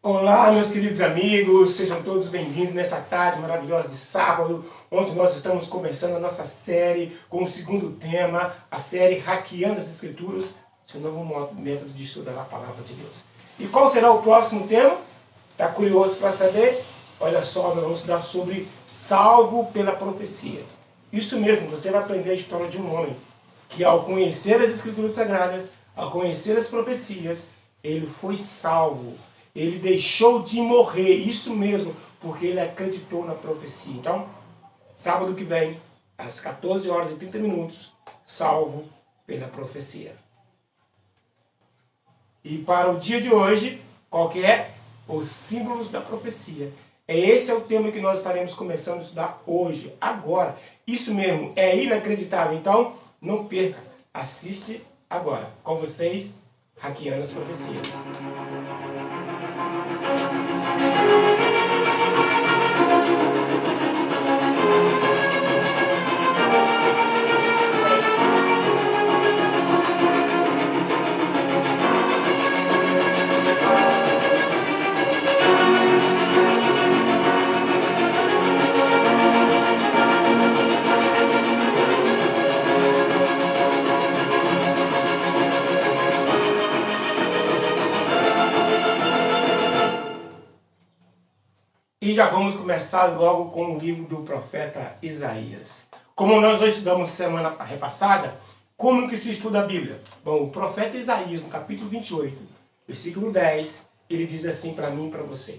Olá, meus queridos amigos, sejam todos bem-vindos nessa tarde maravilhosa de sábado, onde nós estamos começando a nossa série com o segundo tema, a série Hackeando as Escrituras, seu novo método de estudar a Palavra de Deus. E qual será o próximo tema? Está curioso para saber? Olha só, nós vamos estudar sobre salvo pela profecia. Isso mesmo, você vai aprender a história de um homem que, ao conhecer as Escrituras Sagradas, ao conhecer as profecias, ele foi salvo. Ele deixou de morrer, isso mesmo, porque ele acreditou na profecia. Então, sábado que vem, às 14 horas e 30 minutos, salvo pela profecia. E para o dia de hoje, qual que é? Os símbolos da profecia. Esse é o tema que nós estaremos começando a estudar hoje, agora. Isso mesmo, é inacreditável. Então, não perca, assiste agora. Com vocês, Hackeando as Profecias. E já vamos começar logo com o livro do profeta Isaías. Como nós já estudamos semana repassada, como que se estuda a Bíblia? Bom, o profeta Isaías, no capítulo 28, versículo 10, ele diz assim para mim e para você.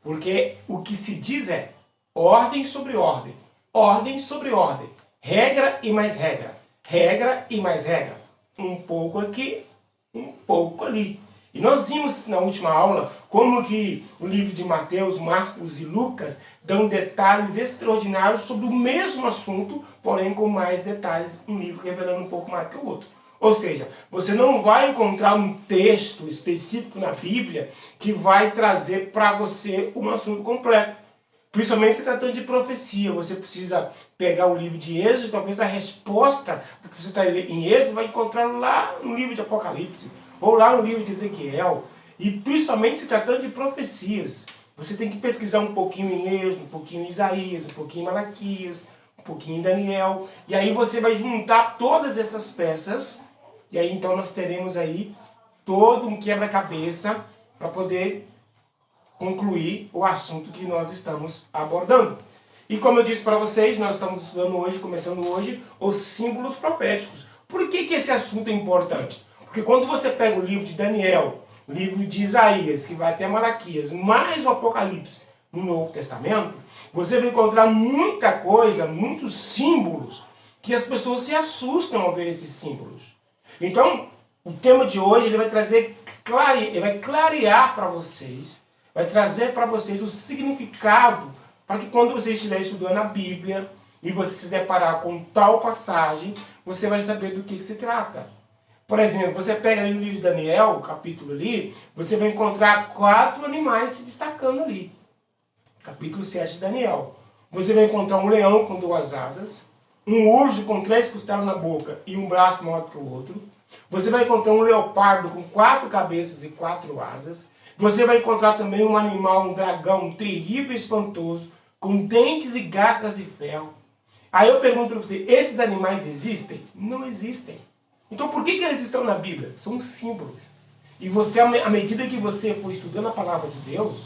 Porque o que se diz é ordem sobre ordem, ordem sobre ordem, regra e mais regra e mais regra. Um pouco aqui, um pouco ali. E nós vimos na última aula como que o livro de Mateus, Marcos e Lucas dão detalhes extraordinários sobre o mesmo assunto, porém com mais detalhes, um livro revelando um pouco mais que o outro. Ou seja, você não vai encontrar um texto específico na Bíblia que vai trazer para você um assunto completo. Principalmente se tratando de profecia, você precisa pegar o livro de Êxodo, talvez a resposta do que você está em Êxodo vai encontrar lá no livro de Apocalipse, ou lá no livro de Ezequiel. E principalmente se tratando de profecias, você tem que pesquisar um pouquinho em Êxodo, um pouquinho em Isaías, um pouquinho em Malaquias, um pouquinho em Daniel, e aí você vai juntar todas essas peças, e aí então nós teremos aí todo um quebra-cabeça para poder concluir o assunto que nós estamos abordando. E como eu disse para vocês, nós estamos estudando hoje, começando hoje, os símbolos proféticos. Por que esse assunto é importante? Porque quando você pega o livro de Daniel, o livro de Isaías, que vai até Malaquias, mais o Apocalipse no Novo Testamento, você vai encontrar muita coisa, muitos símbolos, que as pessoas se assustam ao ver esses símbolos. Então, o tema de hoje ele vai trazer, ele vai clarear para vocês, vai trazer para vocês o significado, para que quando você estiver estudando a Bíblia e você se deparar com tal passagem, você vai saber do que se trata. Por exemplo, você pega ali o livro de Daniel, o capítulo ali, você vai encontrar 4 animais se destacando ali. Capítulo 7 de Daniel. Você vai encontrar um leão com 2 asas, um urso com 3 costelas na boca e um braço maior que o outro. Você vai encontrar um leopardo com 4 cabeças e 4 asas. Você vai encontrar também um animal, um dragão terrível e espantoso, com dentes e garras de ferro. Aí eu pergunto para você, esses animais existem? Não existem. Então por que eles estão na Bíblia? São símbolos. E você, à medida que você for estudando a palavra de Deus,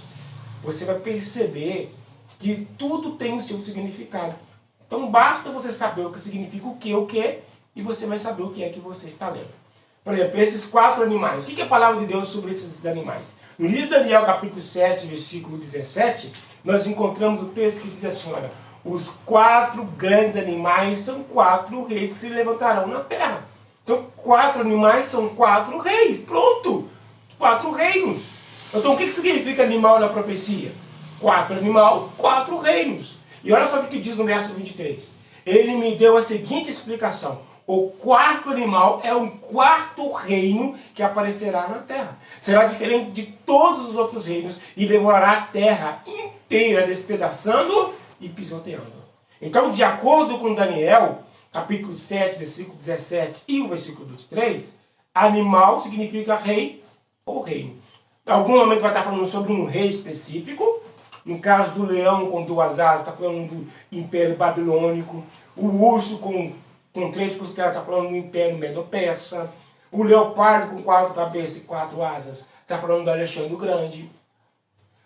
você vai perceber que tudo tem o seu significado. Então basta você saber o que significa o que, e você vai saber o que é que você está lendo. Por exemplo, esses 4 animais. O que é a palavra de Deus sobre esses animais? No livro de Daniel, capítulo 7, versículo 17, nós encontramos o texto que diz assim, olha, os 4 grandes animais são 4 reis que se levantarão na terra. Então, 4 animais são 4 reis. Pronto! 4 reinos. Então, o que significa animal na profecia? 4 animal, 4 reinos. E olha só o que diz no verso 23. Ele me deu a seguinte explicação. O 4º animal é um 4º reino que aparecerá na terra. Será diferente de todos os outros reinos e devorará a terra inteira, despedaçando e pisoteando. Então, de acordo com Daniel, capítulo 7, versículo 17 e o versículo 23, animal significa rei ou reino. Em algum momento vai estar falando sobre um rei específico. No caso do leão com duas asas, está falando do Império Babilônico. O urso com três costelas, está falando do Império Medo-Persa. O leopardo com quatro cabeças e quatro asas, está falando do Alexandre o Grande.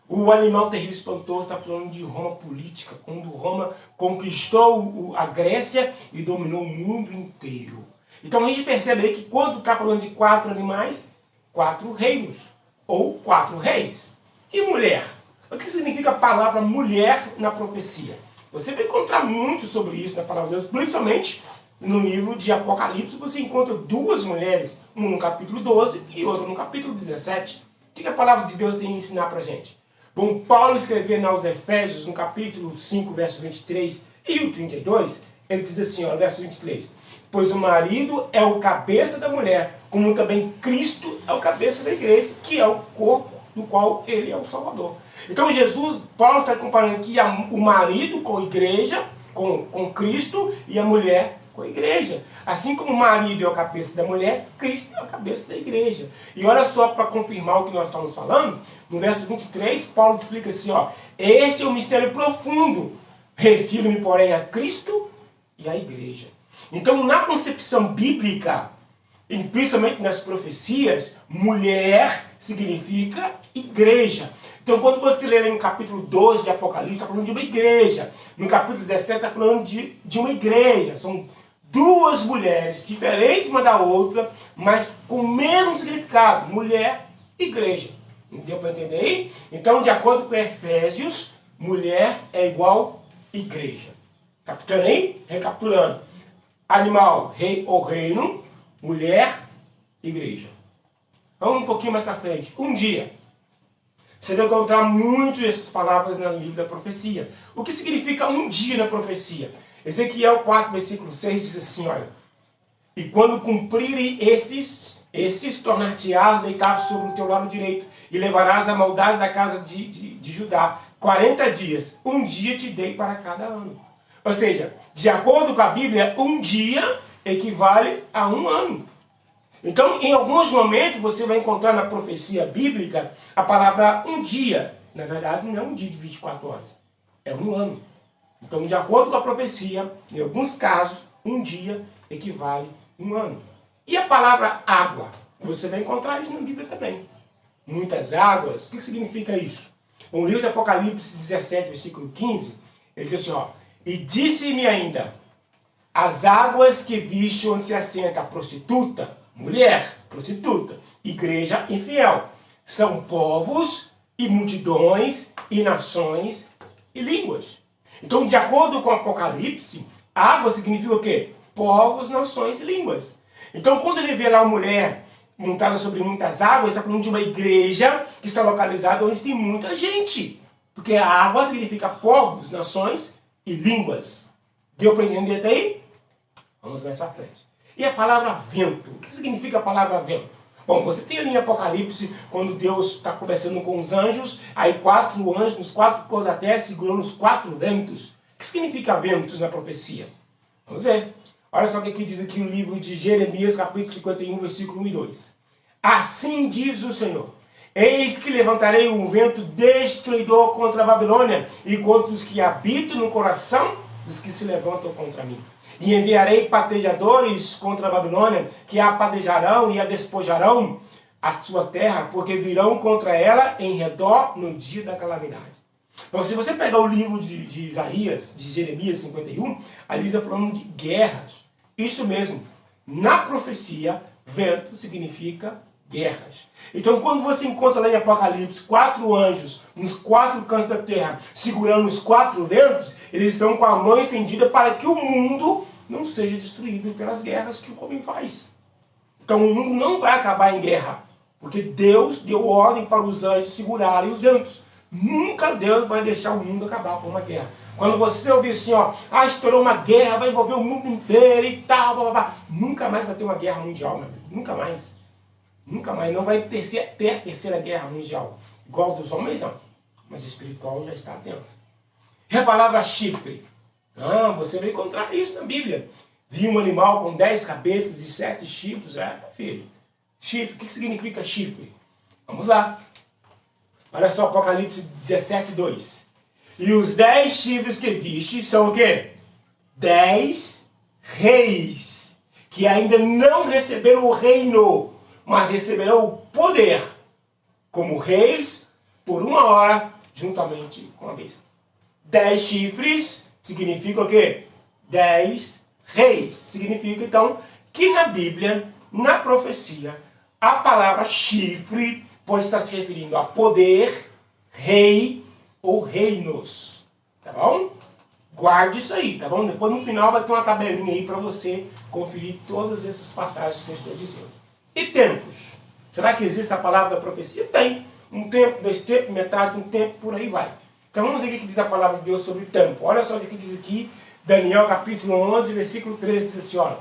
O animal terrível espantoso está falando de Roma política, quando Roma conquistou a Grécia e dominou o mundo inteiro. Então a gente percebe aí que quando está falando de quatro animais, quatro reinos, ou quatro reis. E mulher? O que significa a palavra mulher na profecia? Você vai encontrar muito sobre isso na palavra de Deus, principalmente no livro de Apocalipse. Você encontra duas mulheres, uma no capítulo 12 e outra no capítulo 17. O que a palavra de Deus tem a ensinar para a gente? Bom, Paulo escrevendo aos Efésios, no capítulo 5, verso 23 e o 32, ele diz assim, ó, verso 23, pois o marido é o cabeça da mulher, como também Cristo é o cabeça da igreja, que é o corpo do qual ele é o Salvador. Então Jesus, Paulo está comparando aqui o marido com a igreja, com Cristo, e a mulher com a igreja. Assim como o marido é o cabeça da mulher, Cristo é o cabeça da igreja. E olha só, para confirmar o que nós estamos falando, no verso 23, Paulo explica assim, ó, este é um mistério profundo, refiro-me, porém, a Cristo e à igreja. Então, na concepção bíblica, e principalmente nas profecias, mulher significa igreja. Então, quando você lê no capítulo 12 de Apocalipse, está falando de uma igreja. No capítulo 17, está falando de uma igreja. São duas mulheres diferentes uma da outra, mas com o mesmo significado. Mulher, igreja. Deu para entender aí? Então, de acordo com Efésios, mulher é igual igreja. Capitando aí? Recapitulando. Animal, rei ou reino. Mulher, igreja. Vamos um pouquinho mais à frente. Um dia, você vai encontrar muitas dessas palavras no livro da profecia. O que significa um dia na profecia? Ezequiel 4, versículo 6 diz assim, olha, e quando cumprirem estes tornar-te-ás deitado sobre o teu lado direito, e levarás a maldade da casa de Judá 40 dias. Um dia te dei para cada ano. Ou seja, de acordo com a Bíblia, um dia equivale a um ano. Então, em alguns momentos, você vai encontrar na profecia bíblica a palavra um dia. Na verdade, não é um dia de 24 horas. É um ano. Então, de acordo com a profecia, em alguns casos, um dia equivale a um ano. E a palavra água? Você vai encontrar isso na Bíblia também. Muitas águas. O que significa isso? No livro de Apocalipse 17, versículo 15, ele diz assim, ó, e disse-me ainda, as águas que viste onde se assenta a prostituta, mulher, prostituta, igreja infiel, são povos e multidões e nações e línguas. Então, de acordo com o Apocalipse, água significa o quê? Povos, nações e línguas. Então, quando ele vê lá uma mulher montada sobre muitas águas, está falando de uma igreja que está localizada onde tem muita gente. Porque a água significa povos, nações e línguas. Deu para entender até aí? Vamos mais para frente. E a palavra vento? O que significa a palavra vento? Bom, você tem ali em Apocalipse, quando Deus está conversando com os anjos, aí 4 anjos, nos 4 cores da terra, segurando os 4 ventos. O que significa ventos na profecia? Vamos ver. Olha só o que diz aqui no livro de Jeremias, capítulo 51, versículo 1 e 2. Assim diz o Senhor, eis que levantarei um vento destruidor contra a Babilônia e contra os que habitam no coração dos que se levantam contra mim. E enviarei patejadores contra a Babilônia, que a patejarão e a despojarão a sua terra, porque virão contra ela em redor no dia da calamidade. Então, se você pegar o livro de Isaías, de Jeremias 51, ali está falando de guerras. Isso mesmo. Na profecia, vento significa guerras. Então, quando você encontra lá em Apocalipse 4 anjos nos 4 cantos da terra, segurando os 4 ventos, eles estão com a mão estendida para que o mundo não seja destruído pelas guerras que o homem faz. Então, o mundo não vai acabar em guerra, porque Deus deu ordem para os anjos segurarem os ventos. Nunca Deus vai deixar o mundo acabar por uma guerra. Quando você ouvir assim, ó, estourou uma guerra, vai envolver o mundo inteiro e tal, blá, blá, blá. Nunca mais vai ter uma guerra mundial, meu amigo. Nunca mais. Nunca mais. Não vai ter a terceira guerra mundial. Igual dos homens, não. Mas o espiritual já está dentro. E a palavra chifre? Você vai encontrar isso na Bíblia. Vi um animal com 10 cabeças e 7 chifres. Filho. Chifre. O que significa chifre? Vamos lá. Olha só, Apocalipse 17, 2. E os 10 chifres que viste são o quê? 10 reis, que ainda não receberam o reino, mas receberão o poder, como reis, por 1 hora, juntamente com a besta. 10 chifres significa o quê? 10 reis. Significa, então, que na Bíblia, na profecia, a palavra chifre pode estar se referindo a poder, rei ou reinos. Tá bom? Guarde isso aí, tá bom? Depois no final vai ter uma tabelinha aí para você conferir todas essas passagens que eu estou dizendo. E tempos? Será que existe a palavra da profecia? Tem. Um tempo, 2 tempos, metade, 1 tempo, por aí vai. Então vamos ver o que diz a palavra de Deus sobre o tempo. Olha só o que diz aqui, Daniel capítulo 11, versículo 13, diz assim, olha.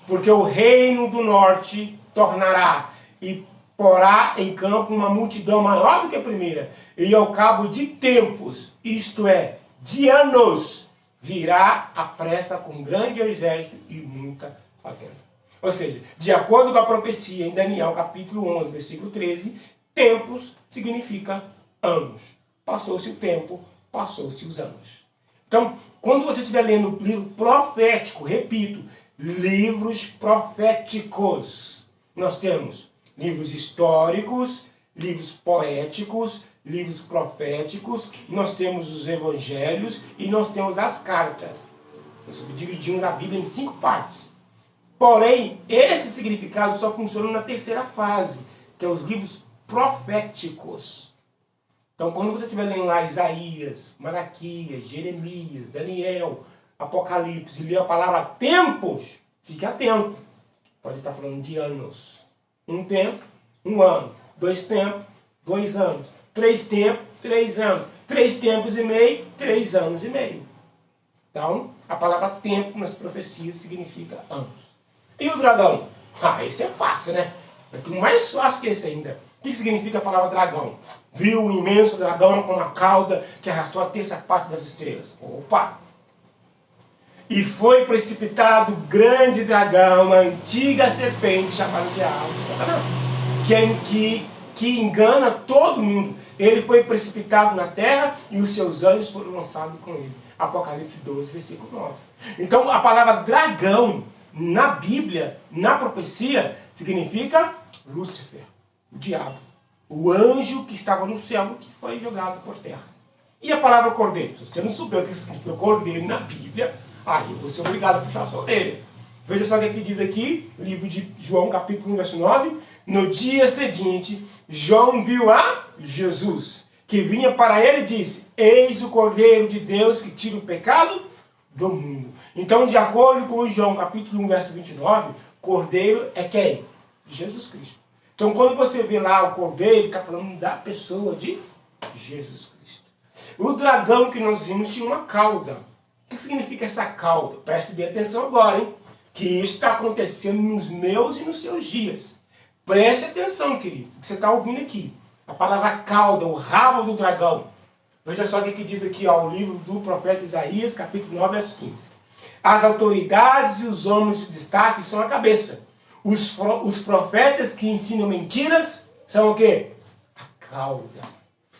Porque o reino do norte tornará e porá em campo uma multidão maior do que a primeira. E ao cabo de tempos, isto é, de anos, virá a pressa com grande exército e muita fazenda. Ou seja, de acordo com a profecia em Daniel capítulo 11, versículo 13, tempos significa anos. Passou-se o tempo, passou-se os anos. Então, quando você estiver lendo livro profético, repito, livros proféticos, nós temos livros históricos, livros poéticos, livros proféticos, nós temos os evangelhos e nós temos as cartas. Nós dividimos a Bíblia em 5 partes. Porém, esse significado só funciona na terceira fase, que é os livros proféticos. Então, quando você estiver lendo lá Isaías, Malaquias, Jeremias, Daniel, Apocalipse, e ler a palavra tempos, fique atento. Pode estar falando de anos. 1 tempo, 1 ano. 2 tempos, 2 anos. 3 tempos, 3 anos. 3 tempos e meio, 3 anos e meio. Então, a palavra tempo nas profecias significa anos. E o dragão? Ah, esse é fácil, né? É mais fácil que esse ainda. O que significa a palavra dragão? Viu o imenso dragão com uma cauda que arrastou a terça parte das estrelas. Opa! E foi precipitado o grande dragão, a antiga serpente, chamada Diabo, Satanás, que engana todo mundo. Ele foi precipitado na terra e os seus anjos foram lançados com ele. Apocalipse 12, versículo 9. Então, a palavra dragão, na Bíblia, na profecia, significa Lúcifer, o diabo. O anjo que estava no céu, que foi jogado por terra. E a palavra cordeiro? Se você não souber o que significa cordeiro na Bíblia, aí eu vou ser obrigado a puxar a sua orelha. Veja só o que diz aqui, livro de João, capítulo 1, verso 9. No dia seguinte, João viu a Jesus, que vinha para ele e disse, eis o Cordeiro de Deus que tira o pecado do mundo. Então, de acordo com João, capítulo 1, verso 29, Cordeiro é quem? Jesus Cristo. Então, quando você vê lá o Cordeiro, está falando da pessoa de Jesus Cristo. O dragão que nós vimos tinha uma cauda. O que significa essa cauda? Preste bem atenção agora, hein? Que isso está acontecendo nos meus e nos seus dias. Preste atenção, querido, o que você está ouvindo aqui. A palavra cauda, o rabo do dragão. Veja só o que diz aqui, ó, o livro do profeta Isaías, capítulo 9, verso 15. As autoridades e os homens de destaque são a cabeça. Os profetas que ensinam mentiras são o quê? A cauda.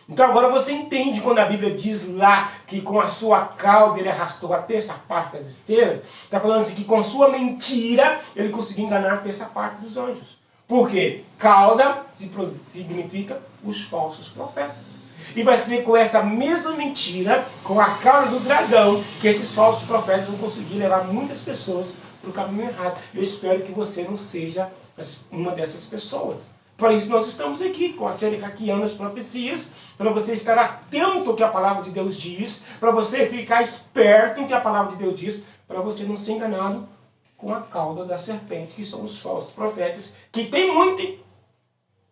Então agora você entende quando a Bíblia diz lá que com a sua cauda ele arrastou a terça parte das estrelas. Está falando assim que com sua mentira ele conseguiu enganar a terça parte dos anjos. Por quê? Cauda significa os falsos profetas. E vai ser com essa mesma mentira, com a cauda do dragão, que esses falsos profetas vão conseguir levar muitas pessoas para o caminho errado. Eu espero que você não seja uma dessas pessoas. Por isso nós estamos aqui com a série Hackeando as Profecias, para você estar atento ao que a palavra de Deus diz, para você ficar esperto no que a palavra de Deus diz, para você não ser enganado com a cauda da serpente, que são os falsos profetas, que tem muito, hein?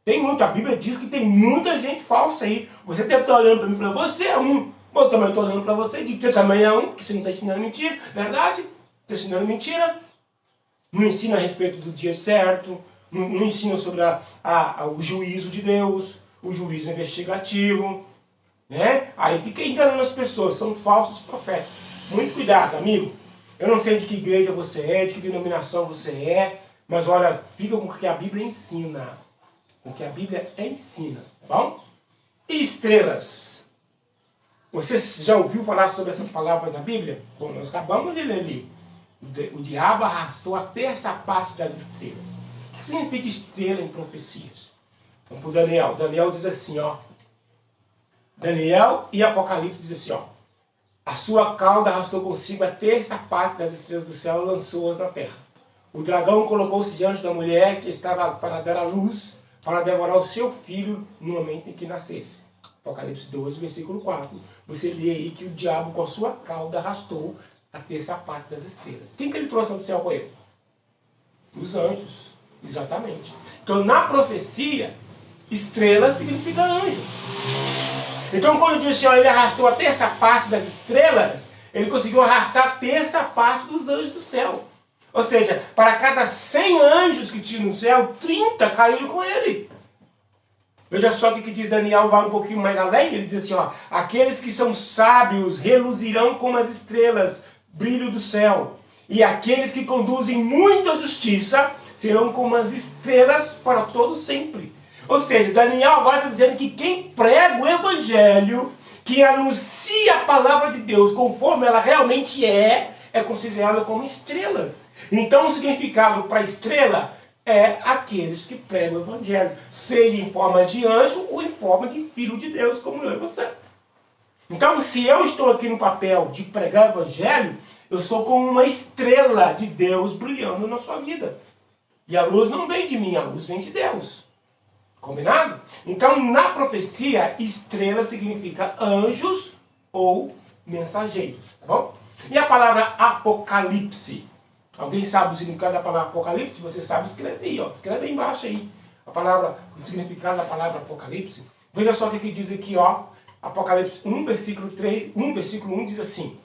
Tem muito. A Bíblia diz que tem muita gente falsa aí. Você deve estar olhando para mim e falando, você é um. Eu também estou olhando para você e digo que você também é um, que você não está ensinando mentira, verdade? Está ensinando mentira. Não ensina a respeito do dia certo, não ensina sobre o juízo de Deus, o juízo investigativo, né? Aí fica enganando as pessoas, são falsos profetas. Muito cuidado, amigo. Eu não sei de que igreja você é, de que denominação você é, mas olha, fica com o que a Bíblia ensina. O que a Bíblia ensina, tá bom? e estrelas. Você já ouviu falar sobre essas palavras na Bíblia? Bom, nós acabamos de ler ali. O diabo arrastou até essa parte das estrelas. O que significa estrela em profecias? Vamos para o Daniel. Daniel diz assim, ó. Daniel e Apocalipse diz assim, ó. A sua cauda arrastou consigo a terça parte das estrelas do céu e lançou-as na terra. O dragão colocou-se diante da mulher que estava para dar à luz, para devorar o seu filho no momento em que nascesse. Apocalipse 12, versículo 4. Você lê aí que o diabo com a sua cauda arrastou a terça parte das estrelas. Quem que ele trouxe do céu com ele? Os anjos. Exatamente. Então, na profecia, estrela significa anjos. Então, quando diz assim, ó, ele arrastou a terça parte das estrelas, ele conseguiu arrastar a terça parte dos anjos do céu. Ou seja, para cada 100 anjos que tinha no céu, 30 caíram com ele. Veja só o que diz Daniel, vai um pouquinho mais além, ele diz assim, ó, aqueles que são sábios reluzirão como as estrelas, brilho do céu. E aqueles que conduzem muita justiça serão como as estrelas para todo sempre. Ou seja, Daniel agora está dizendo que quem prega o evangelho, que anuncia a palavra de Deus conforme ela realmente é considerado como estrelas. Então o significado para estrela é aqueles que pregam o evangelho, seja em forma de anjo ou em forma de filho de Deus, como eu e você. Então, se eu estou aqui no papel de pregar o evangelho, eu sou como uma estrela de Deus brilhando na sua vida. E a luz não vem de mim, a luz vem de Deus. Combinado? Então, na profecia, estrela significa anjos ou mensageiros, tá bom? E a palavra apocalipse? Alguém sabe o significado da palavra apocalipse? Você sabe, escreve aí, ó. Escreve aí embaixo aí. O significado da palavra apocalipse. Veja só o que diz aqui, ó. Apocalipse 1, versículo 1 diz assim: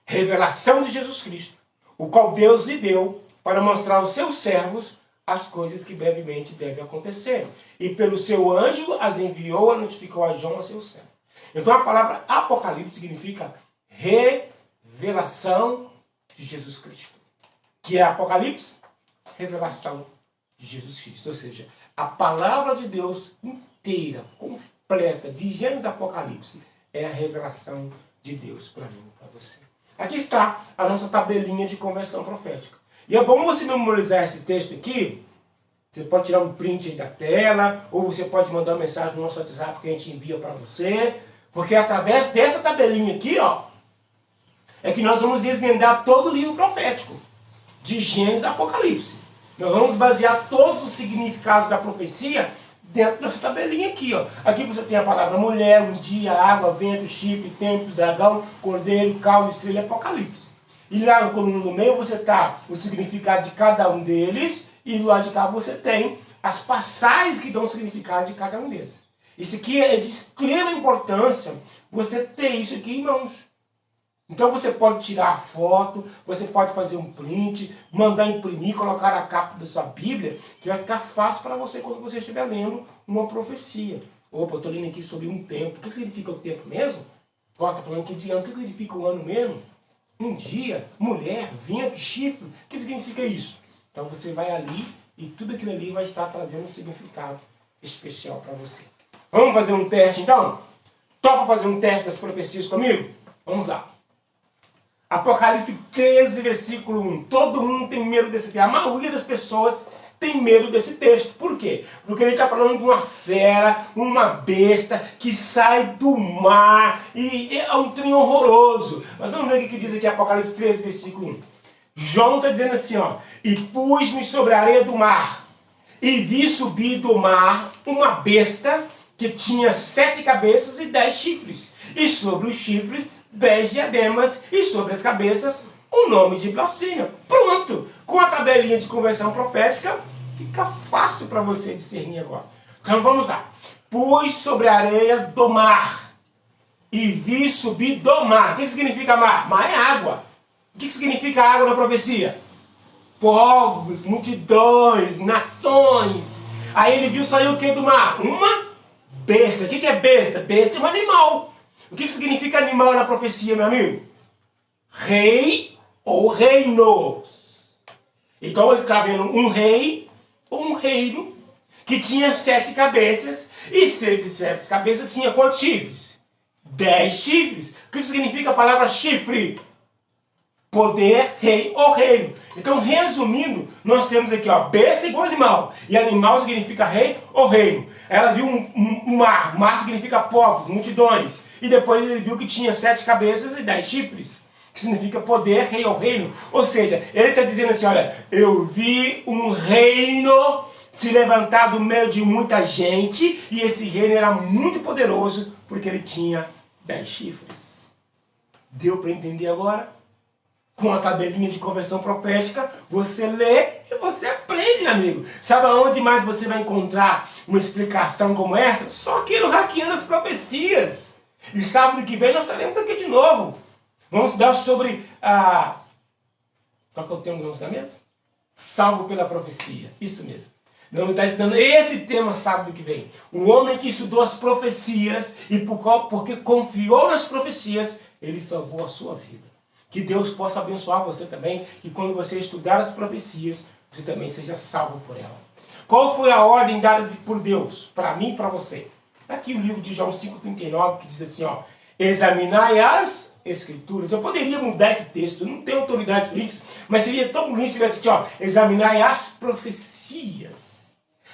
revelação de Jesus Cristo, o qual Deus lhe deu para mostrar aos seus servos as coisas que brevemente devem acontecer. E pelo seu anjo as enviou a notificou a João, a seu servo. Então a palavra apocalipse significa revelação de Jesus Cristo. Que é Apocalipse? Revelação de Jesus Cristo. Ou seja, a palavra de Deus inteira, completa, de Gênesis a Apocalipse, é a revelação de Deus para mim e para você. Aqui está a nossa tabelinha de conversão profética. E é bom você memorizar esse texto aqui. Você pode tirar um print aí da tela, ou você pode mandar uma mensagem no nosso WhatsApp que a gente envia para você. Porque através dessa tabelinha aqui, ó, é que nós vamos desvendar todo o livro profético, de Gênesis a Apocalipse. Nós vamos basear todos os significados da profecia dentro dessa tabelinha aqui, ó. Aqui você tem a palavra mulher, um dia, água, vento, chifre, tempos, dragão, cordeiro, caos, estrela e Apocalipse. E lá no coluna no meio você está o significado de cada um deles, e do lado de cá você tem as passagens que dão o significado de cada um deles. Isso aqui é de extrema importância, você ter isso aqui em mãos. Então você pode tirar a foto, você pode fazer um print, mandar imprimir, colocar na capa da sua Bíblia, que vai ficar fácil para você quando você estiver lendo uma profecia. Opa, eu estou lendo aqui sobre um tempo. O que significa o tempo mesmo? Ó, está falando aqui de ano. O que significa o ano mesmo? Um dia, mulher, vento, chifre. O que significa isso? Então você vai ali e tudo aquilo ali vai estar trazendo um significado especial para você. Vamos fazer um teste então? Topa fazer um teste das profecias comigo? Vamos lá. Apocalipse 13, versículo 1. Todo mundo tem medo desse texto. A maioria das pessoas tem medo desse texto. Por quê? Porque ele está falando de uma fera, uma besta que sai do mar. E é um trem horroroso. Mas vamos ver o que diz aqui Apocalipse 13, versículo 1. João está dizendo assim, ó. E pus-me sobre a areia do mar. E vi subir do mar uma besta que tinha 7 cabeças e 10 chifres. E sobre os chifres 10 diademas, e sobre as cabeças o nome de blasfêmia. Pronto! Com a tabelinha de conversão profética, fica fácil para você discernir agora. Então vamos lá. Pus sobre a areia do mar, e vi subir do mar. O que significa mar? Mar é água. O que significa água na profecia? Povos, multidões, nações. Aí ele viu sair o que do mar? Uma besta. O que é besta? Besta é um animal. O que significa animal na profecia, meu amigo? Rei ou reinos. Então ele está vendo um rei ou um reino que tinha 7 cabeças, e 7 cabeças tinha quantos chifres? 10 chifres. O que significa a palavra chifre? Poder, rei ou reino. Então, resumindo, nós temos aqui, ó, besta igual animal. E animal significa rei ou reino. Ela viu um mar. Mar significa povos, multidões. E depois ele viu que tinha 7 cabeças e 10 chifres. Que significa poder, rei ou reino. Ou seja, ele está dizendo assim, olha, eu vi um reino se levantar do meio de muita gente. E esse reino era muito poderoso porque ele tinha 10 chifres. Deu para entender agora? Com a tabelinha de conversão profética, você lê e você aprende, amigo. Sabe aonde mais você vai encontrar uma explicação como essa? Só aqui no Hackeando as Profecias. E sábado que vem nós estaremos aqui de novo. Vamos estudar sobre a... Qual que é o tema que vamos estudar mesmo? Salvo pela profecia. Isso mesmo. Vamos estar estudando esse tema sábado que vem. O homem que estudou as profecias e porque confiou nas profecias, ele salvou a sua vida. Que Deus possa abençoar você também, e quando você estudar as profecias, você também seja salvo por ela. Qual foi a ordem dada por Deus, para mim e para você? Aqui o livro de João 5,39, que diz assim, ó, examinai as escrituras. Eu poderia mudar esse texto, não tenho autoridade para isso, mas seria tão bonito se tivesse assim, ó, examinai as profecias.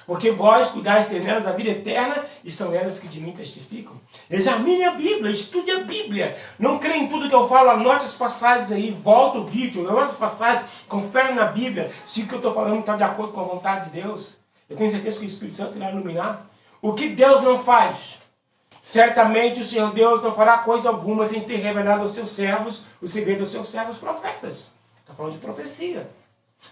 Porque vós cuidais ter nelas a vida eterna, e são elas que de mim testificam. Examine a Bíblia, estude a Bíblia. Não crê em tudo que eu falo, anote as passagens aí, volta o vídeo, anote as passagens, confere na Bíblia, se o que eu estou falando está de acordo com a vontade de Deus. Eu tenho certeza que o Espírito Santo irá iluminar. O que Deus não faz? Certamente o Senhor Deus não fará coisa alguma sem ter revelado aos seus servos o segredo dos seus servos profetas. Está falando de profecia.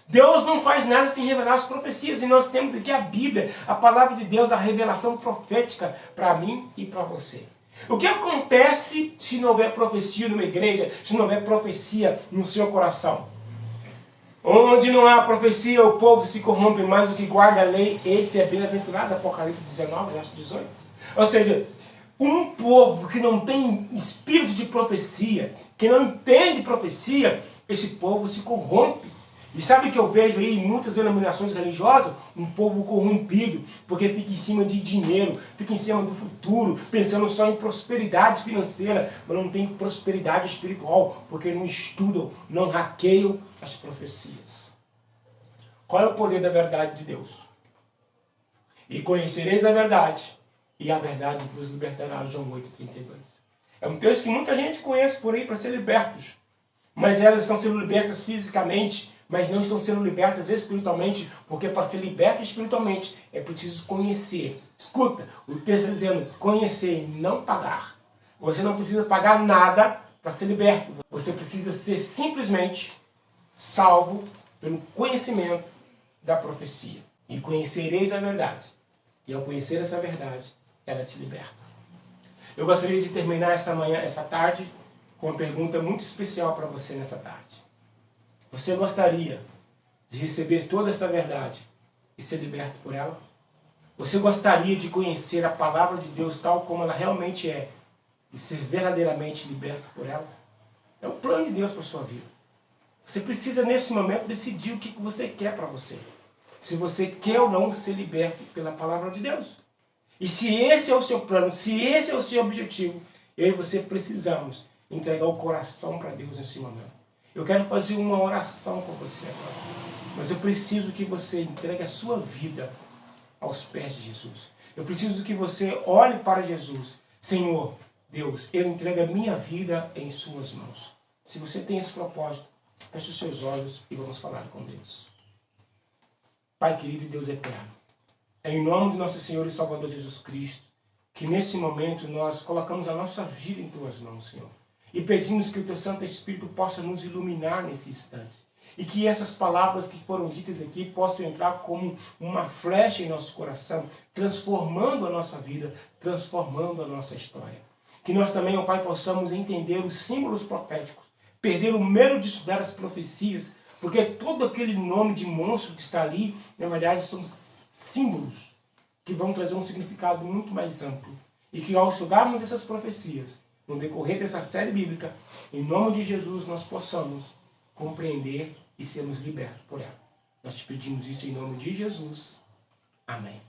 Deus não faz nada sem revelar as profecias. E nós temos aqui a Bíblia, a palavra de Deus, a revelação profética para mim e para você. O que acontece se não houver profecia numa igreja, se não houver profecia no seu coração? Onde não há profecia, o povo se corrompe mais do que guarda a lei. Esse é bem-aventurado, Apocalipse 19, verso 18. Ou seja, um povo que não tem espírito de profecia, que não entende profecia, esse povo se corrompe. E sabe o que eu vejo aí em muitas denominações religiosas? Um povo corrompido, porque fica em cima de dinheiro, fica em cima do futuro, pensando só em prosperidade financeira, mas não tem prosperidade espiritual, porque não estudam, não hackeiam as profecias. Qual é o poder da verdade de Deus? E conhecereis a verdade, e a verdade vos libertará, João 8,32. É um texto que muita gente conhece por aí para ser libertos, mas elas estão sendo libertas fisicamente, mas não estão sendo libertas espiritualmente, porque para ser liberto espiritualmente é preciso conhecer. Escuta, o texto está dizendo conhecer e não pagar. Você não precisa pagar nada para ser liberto. Você precisa ser simplesmente salvo pelo conhecimento da profecia. E conhecereis a verdade. E ao conhecer essa verdade, ela te liberta. Eu gostaria de terminar essa tarde, com uma pergunta muito especial para você nessa tarde. Você gostaria de receber toda essa verdade e ser liberto por ela? Você gostaria de conhecer a palavra de Deus tal como ela realmente é e ser verdadeiramente liberto por ela? É o plano de Deus para a sua vida. Você precisa nesse momento decidir o que você quer para você. Se você quer ou não ser liberto pela palavra de Deus. E se esse é o seu plano, se esse é o seu objetivo, eu e você precisamos entregar o coração para Deus nesse momento. Eu quero fazer uma oração com você agora. Mas eu preciso que você entregue a sua vida aos pés de Jesus. Eu preciso que você olhe para Jesus. Senhor, Deus, eu entrego a minha vida em suas mãos. Se você tem esse propósito, feche os seus olhos e vamos falar com Deus. Pai querido e Deus eterno, é em nome de nosso Senhor e Salvador Jesus Cristo, que nesse momento nós colocamos a nossa vida em tuas mãos, Senhor. E pedimos que o teu Santo Espírito possa nos iluminar nesse instante. E que essas palavras que foram ditas aqui possam entrar como uma flecha em nosso coração, transformando a nossa vida, transformando a nossa história. Que nós também, ó Pai, possamos entender os símbolos proféticos, perder o medo de estudar as profecias, porque todo aquele nome de monstro que está ali, na verdade, são símbolos que vão trazer um significado muito mais amplo. E que ao estudarmos essas profecias, no decorrer dessa série bíblica, em nome de Jesus, nós possamos compreender e sermos libertos por ela. Nós te pedimos isso em nome de Jesus. Amém.